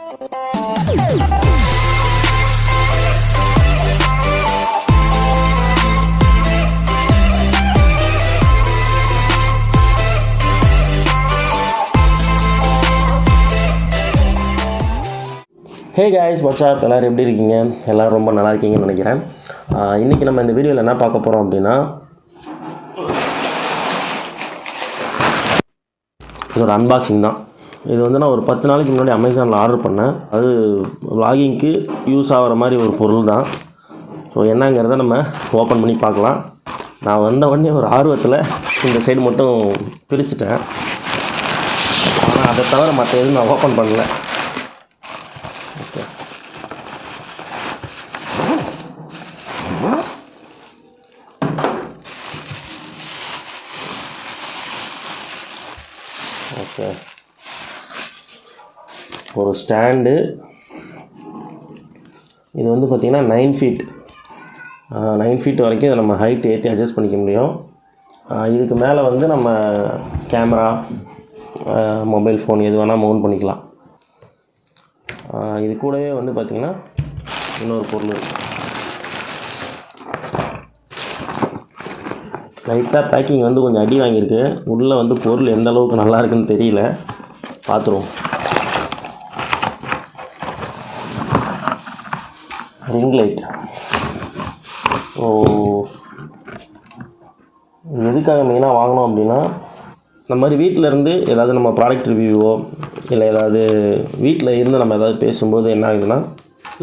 Hey guys, WhatsApp எல்லோரும் எப்படி இருக்கீங்க? எல்லோரும் ரொம்ப நல்லா இருக்கீங்கன்னு நினைக்கிறேன். இன்றைக்கி நம்ம இந்த வீடியோவில் என்ன பார்க்க போகிறோம் அப்படின்னா, இதோட அன்பாக்சிங் தான். இது வந்து நான் ஒரு 10 நாளைக்கு முன்னாடி அமேசானில் ஆர்டர் பண்ணேன். அது vloggingக்கு யூஸ் ஆகிற மாதிரி ஒரு பொருள் தான். ஸோ என்னங்கிறத நம்ம ஓப்பன் பண்ணி பார்க்கலாம். நான் வந்த உடனே ஒரு ஆர்வத்தில் இந்த சைடு மட்டும் பிரிச்சுட்டேன். ஆனால் அதை தவிர மற்ற எதுவும் நான் ஓப்பன் பண்ணல. ஓகே, ஒரு ஸ்டாண்டு. இது வந்து பார்த்திங்கன்னா 9 ஃபீட் வரைக்கும் இதை நம்ம ஹைட் ஏற்றி அட்ஜஸ்ட் பண்ணிக்க முடியும். இதுக்கு மேலே வந்து நம்ம கேமரா, மொபைல் ஃபோன் எது வேணால் மவுண்ட் பண்ணிக்கலாம். இது கூடவே வந்து பார்த்திங்கன்னா இன்னொரு பொருள் இருக்குது. லைட்டாக பேக்கிங் வந்து கொஞ்சம் அடி வாங்கியிருக்கு. உள்ளே வந்து பொருள் எந்த அளவுக்கு நல்லா இருக்குன்னு தெரியல, பார்த்துருவோம். Ring light. இது எதுக்காக மெயினாக வாங்கினோம் அப்படின்னா, இந்த மாதிரி வீட்டில் இருந்து ஏதாவது நம்ம ப்ராடக்ட் ரிவ்யூவோ இல்லை ஏதாவது வீட்டில் இருந்து நம்ம ஏதாவது பேசும்போது என்ன ஆகுதுன்னா,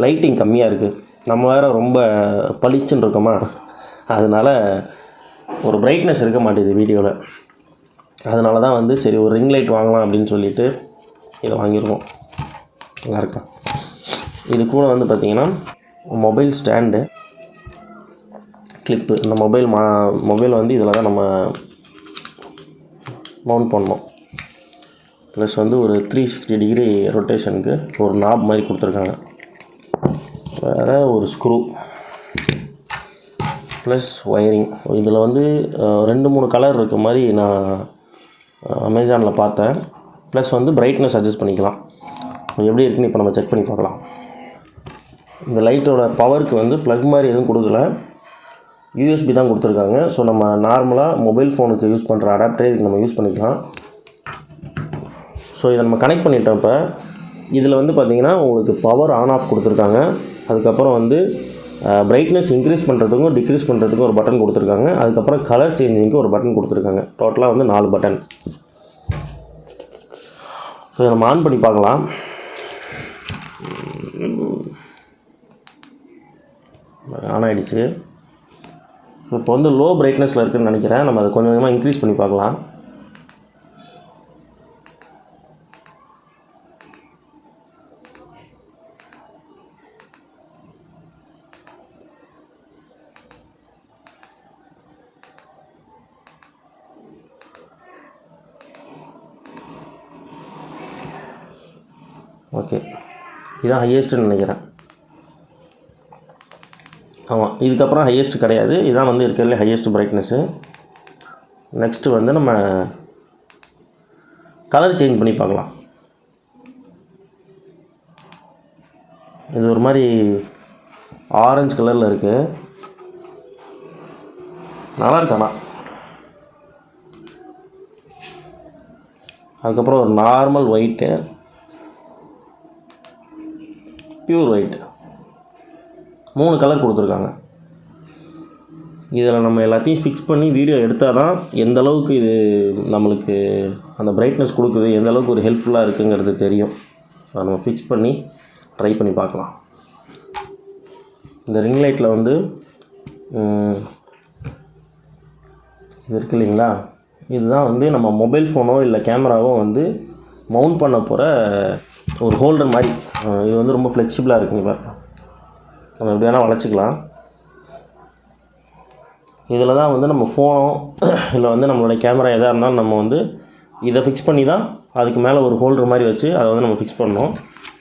லைட்டிங் கம்மியாக இருக்குது. நம்ம வேறு ரொம்ப பளிச்சுன்னு இருக்கோமா, அதனால் ஒரு பிரைட்னஸ் இருக்க மாட்டேது வீடியோவில். அதனால தான் வந்து சரி ஒரு ரிங் லைட் வாங்கலாம் அப்படின்னு சொல்லிவிட்டு இதை வாங்கியிருக்கோம். நல்லாயிருக்கா? இது கூட வந்து பார்த்திங்கன்னா மொபைல் ஸ்டாண்டு, கிளிப்பு. இந்த மொபைல் வந்து இதில் தான் நம்ம மவுண்ட் பண்ணோம். ப்ளஸ் வந்து ஒரு 360 டிகிரி ரொட்டேஷனுக்கு ஒரு நாப் மாதிரி கொடுத்துருக்காங்க. வேறு ஒரு ஸ்க்ரூ ப்ளஸ் ஒயரிங். இதில் வந்து 2-3 கலர் இருக்க மாதிரி நான் அமேசானில் பார்த்தேன். ப்ளஸ் வந்து பிரைட்னஸ் அட்ஜஸ்ட் பண்ணிக்கலாம். எப்படி இருக்குன்னு இப்போ நம்ம செக் பண்ணி பார்க்கலாம். இந்த லைட்டோட பவருக்கு வந்து ப்ளக் மாதிரி எதுவும் கொடுக்கல, யூஎஸ்பி தான் கொடுத்துருக்காங்க. ஸோ நம்ம நார்மலாக மொபைல் ஃபோனுக்கு யூஸ் பண்ணுற அடாப்டரே இதுக்கு நம்ம யூஸ் பண்ணிக்கலாம். ஸோ இதை நம்ம கனெக்ட் பண்ணிட்டோம். இப்போ இதில் வந்து பார்த்திங்கன்னா உங்களுக்கு பவர் ஆன் ஆஃப் கொடுத்துருக்காங்க. அதுக்கப்புறம் வந்து பிரைட்னஸ் இன்க்ரீஸ் பண்ணுறதுக்கும் டிக்ரீஸ் பண்ணுறதுக்கும் ஒரு பட்டன் கொடுத்துருக்காங்க. அதுக்கப்புறம் கலர் சேஞ்சிங்க்கு ஒரு பட்டன் கொடுத்துருக்காங்க. டோட்டலாக வந்து 4 பட்டன். ஸோ இதை நம்ம ஆன் பண்ணி பார்க்கலாம். ஆன் ஆகிடுச்சு. இப்போ வந்து லோ பிரைட்னஸில் இருக்குதுன்னு நினைக்கிறேன். நம்ம அதை கொஞ்சம் கொஞ்சமாக இன்க்ரீஸ் பண்ணி பார்க்கலாம். ஓகே, இதுதான் ஹையஸ்ட்டுன்னு நினைக்கிறேன். ஆமாம், இதுக்கப்புறம் ஹையஸ்ட் கிடையாது. இதுதான் வந்து இருக்கிறதுலே ஹையஸ்ட் பிரைட்னஸ்ஸு. நெக்ஸ்ட்டு வந்து நம்ம கலர் சேஞ்ச் பண்ணி பார்க்கலாம். இது ஒரு மாதிரி ஆரஞ்சு கலரில் இருக்குது. நல்லா இருக்காண்ணா. அதுக்கப்புறம் ஒரு normal white, pure white, 3 colour கொடுத்துருக்காங்க. இதில் நம்ம எல்லாத்தையும் ஃபிக்ஸ் பண்ணி வீடியோ எடுத்தால் தான் எந்த அளவுக்கு இது நம்மளுக்கு அந்த பிரைட்னஸ் கொடுக்குது, எந்த அளவுக்கு ஒரு ஹெல்ப்ஃபுல்லாக இருக்குங்கிறது தெரியும். அதை நம்ம ஃபிக்ஸ் பண்ணி ட்ரை பண்ணி பார்க்கலாம். இந்த ரிங் லைட்டில் வந்து இது இருக்குது இல்லைங்களா, இதுதான் வந்து நம்ம மொபைல் ஃபோனோ இல்லை கேமராவோ வந்து மவுண்ட் பண்ண போகிற ஒரு ஹோல்டர் மாதிரி. இது வந்து ரொம்ப ஃப்ளெக்சிபிளாக இருக்குங்க. இப்போ நம்ம எப்படி வேணால் வளைச்சிக்கலாம். இதில் தான் வந்து நம்ம ஃபோனோ இல்லை வந்து நம்மளுடைய கேமரா எதாக இருந்தாலும் நம்ம வந்து இதை ஃபிக்ஸ் பண்ணி தான் அதுக்கு மேலே ஒரு ஹோல்டர் மாதிரி வச்சு அதை வந்து நம்ம ஃபிக்ஸ் பண்ணோம்.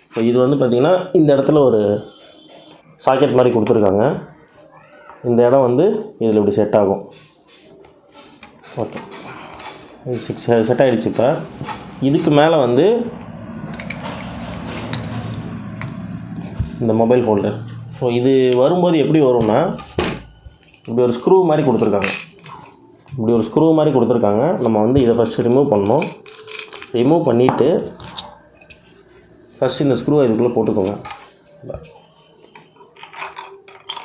இப்போ இது வந்து பார்த்திங்கன்னா இந்த இடத்துல ஒரு சாக்கெட் மாதிரி கொடுத்துருக்காங்க. இந்த இடம் வந்து இதில் இப்படி செட் ஆகும். ஓகே, இது செட் ஆகிடுச்சு. இப்போ இதுக்கு மேலே வந்து இந்த மொபைல் ஹோல்டர். ஸோ இது வரும்போது எப்படி வரும்னா, இப்படி ஒரு ஸ்க்ரூ மாதிரி கொடுத்துருக்காங்க. நம்ம வந்து இதை ஃபஸ்ட்டு ரிமூவ் பண்ணணும். ரிமூவ் பண்ணிவிட்டு ஃபஸ்ட்டு இந்த ஸ்க்ரூவை இதுக்குள்ளே போட்டுக்கோங்க.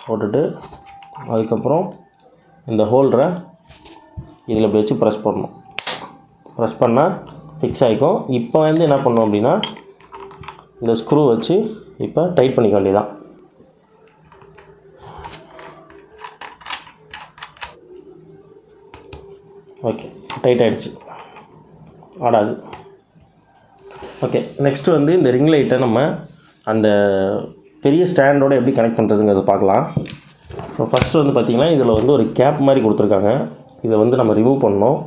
போட்டுட்டு அதுக்கப்புறம் இந்த ஹோல்டரை இதில் இப்படி வச்சு ப்ரெஸ் பண்ணணும். ப்ரெஸ் பண்ணால் ஃபிக்ஸ் ஆகிக்கும். இப்போ வந்து என்ன பண்ணணும் அப்படின்னா, இந்த ஸ்க்ரூ வச்சு இப்போ டைட் பண்ணிக்க வேண்டியதான். ஓகே, டைட் ஆகிடுச்சு, ஆடாது. ஓகே, நெக்ஸ்ட்டு வந்து இந்த ரிங் லைட்டை நம்ம அந்த பெரிய ஸ்டாண்டோடு எப்படி கனெக்ட் பண்ணுறதுங்கிறத பார்க்கலாம். ஸோ ஃபஸ்ட்டு வந்து பார்த்திங்கன்னா, இதில் வந்து ஒரு கேப் மாதிரி கொடுத்துருக்காங்க. இதை வந்து நம்ம ரிமூவ் பண்ணணும்.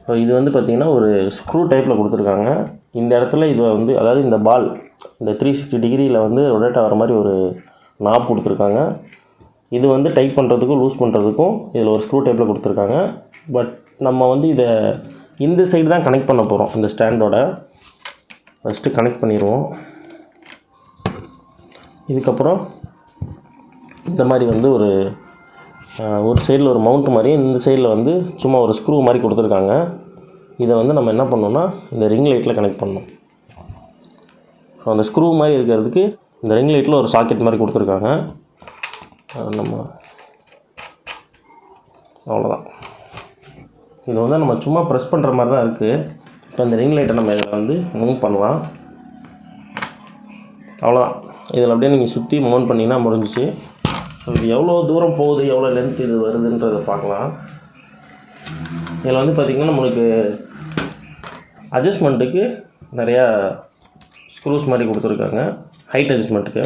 ஸோ இது வந்து பார்த்திங்கன்னா ஒரு ஸ்க்ரூ டைப்பில் கொடுத்துருக்காங்க. இந்த இடத்துல இது வந்து, அதாவது இந்த பால் இந்த 360 டிகிரியில் வந்து ரொட்டேட் ஆகிற மாதிரி ஒரு நாப் கொடுத்துருக்காங்க. இது வந்து டைட் பண்ணுறதுக்கும் லூஸ் பண்ணுறதுக்கும் இதில் ஒரு ஸ்க்ரூ டைப்பில் கொடுத்துருக்காங்க. பட் நம்ம வந்து இதை இந்த சைடு தான் கனெக்ட் பண்ண போகிறோம். இந்த ஸ்டாண்டோட ஃபஸ்ட்டு கனெக்ட் பண்ணிடுவோம். இதுக்கப்புறம் இந்த மாதிரி வந்து ஒரு சைடில் ஒரு மவுண்ட் மாதிரி, இந்த சைடில் வந்து சும்மா ஒரு ஸ்க்ரூ மாதிரி கொடுத்துருக்காங்க. இதை வந்து நம்ம என்ன பண்ணணும்னா, இந்த ரிங் லைட்டில் கனெக்ட் பண்ணணும். ஸோ அந்த ஸ்க்ரூ மாதிரி இருக்கிறதுக்கு இந்த ரிங் லைட்டில் ஒரு சாக்கெட் மாதிரி கொடுத்துருக்காங்க. நம்ம அவ்வளோதான். இது வந்து நம்ம சும்மா ப்ரெஸ் பண்ணுற மாதிரி தான் இருக்குது. இப்போ இந்த ரிங் லைட்டை நம்ம இதில் வந்து மூவ் பண்ணலாம். அவ்வளோதான். இதில் அப்படியே நீங்கள் சுற்றி மவுண்ட் பண்ணிங்கன்னா முடிஞ்சிச்சு. ஸோ இது எவ்வளோ தூரம் போகுது, எவ்வளோ லென்த் இது வருதுன்றதை பார்க்கலாம். இதில் வந்து பார்த்திங்கன்னா நம்மளுக்கு அட்ஜஸ்ட்மெண்ட்டுக்கு நிறையா ஸ்க்ரூஸ் மாதிரி கொடுத்துருக்காங்க. ஹைட் அட்ஜஸ்ட்மெண்ட்டுக்கு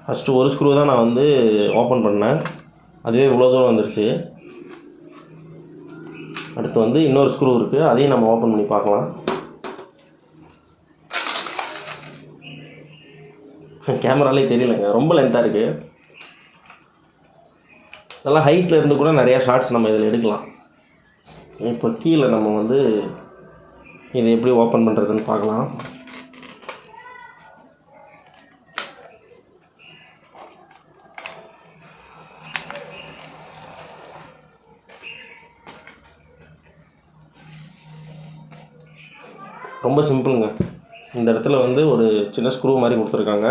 ஃபஸ்ட்டு ஒரு ஸ்க்ரூ தான் நான் வந்து ஓப்பன் பண்ணேன். அதுவே இவ்வளோ தூரம் வந்துருச்சு. அடுத்து வந்து இன்னொரு ஸ்க்ரூ இருக்குது, அதையும் நம்ம ஓப்பன் பண்ணி பார்க்கலாம். கேமராலே தெரியலைங்க, ரொம்ப லென்த்தாக இருக்குது. நல்லா ஹைட்டில் இருந்து கூட நிறையா ஷார்ட்ஸ் நம்ம இதில் எடுக்கலாம். இப்போ கீழே நம்ம வந்து இதை எப்படி ஓப்பன் பண்ணுறதுன்னு பார்க்கலாம். ரொம்ப சிம்பிளுங்க. இந்த இடத்துல வந்து ஒரு சின்ன ஸ்க்ரூ மாதிரி கொடுத்துருக்காங்க.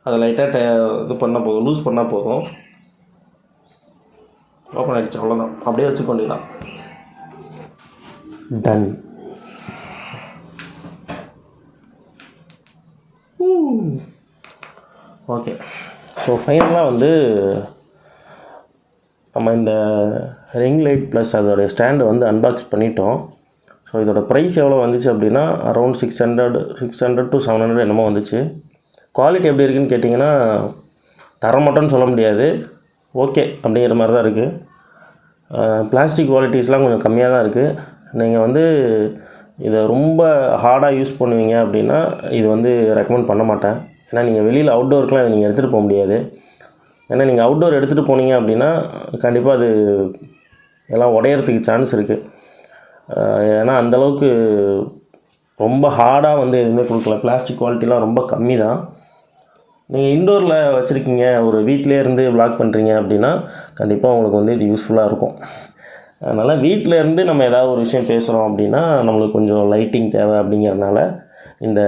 அதை லைட்டாக இது பண்ணால் போதும், லூஸ் பண்ணால் போதும், ஓப்பன் ஆகிடுச்சு. அவ்வளோதான், அப்படியே வச்சுக்கொண்டிதான். டன். ஓகே, ஸோ ஃபைனலாக வந்து நம்ம இந்த ரிங் லைட் ப்ளஸ் அதோடைய ஸ்டாண்டை வந்து அன்பாக்ஸ் பண்ணிட்டோம். ஸோ இதோட ப்ரைஸ் எவ்வளோ வந்துச்சு அப்படின்னா அரௌண்ட் 600 to 700 என்னமோ வந்துச்சு. குவாலிட்டி எப்படி இருக்குதுன்னு கேட்டிங்கன்னா, தரமாட்டோன்னு சொல்ல முடியாது, ஓகே அப்படிங்கிற மாதிரி தான் இருக்குது. பிளாஸ்டிக் குவாலிட்டிஸ்லாம் கொஞ்சம் கம்மியாக தான் இருக்குது. நீங்கள் வந்து இதை ரொம்ப ஹார்டாக யூஸ் பண்ணுவீங்க அப்படின்னா இது வந்து ரெக்கமெண்ட் பண்ண மாட்டேன். ஏன்னா நீங்கள் வெளியில் அவுட்டோருக்குலாம் இதை நீங்கள் எடுத்துகிட்டு போக முடியாது. ஏன்னா நீங்கள் அவுட்டோர் எடுத்துகிட்டு போனீங்க அப்படின்னா கண்டிப்பாக அது எல்லாம் உடையறதுக்கு சான்ஸ் இருக்குது. ஏன்னா அந்தளவுக்கு ரொம்ப ஹார்டாக வந்து எதுவுமே கொடுக்கல. பிளாஸ்டிக் குவாலிட்டிலாம் ரொம்ப கம்மி தான். நீங்கள் இன்டோரில் வச்சுருக்கீங்க, ஒரு வீட்டிலே இருந்து விளாக் பண்ணுறீங்க அப்படின்னா கண்டிப்பாக உங்களுக்கு வந்து இது யூஸ்ஃபுல்லாக இருக்கும். அதனால் வீட்டில் இருந்து நம்ம ஏதாவது ஒரு விஷயம் பேசுகிறோம் அப்படின்னா நம்மளுக்கு கொஞ்சம் லைட்டிங் தேவை அப்படிங்கிறதுனால இந்த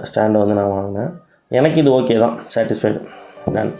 ஸ்டாண்டை வந்து நான் வாங்கினேன். எனக்கு இது ஓகே தான், சாட்டிஸ்ஃபைடு. டன்.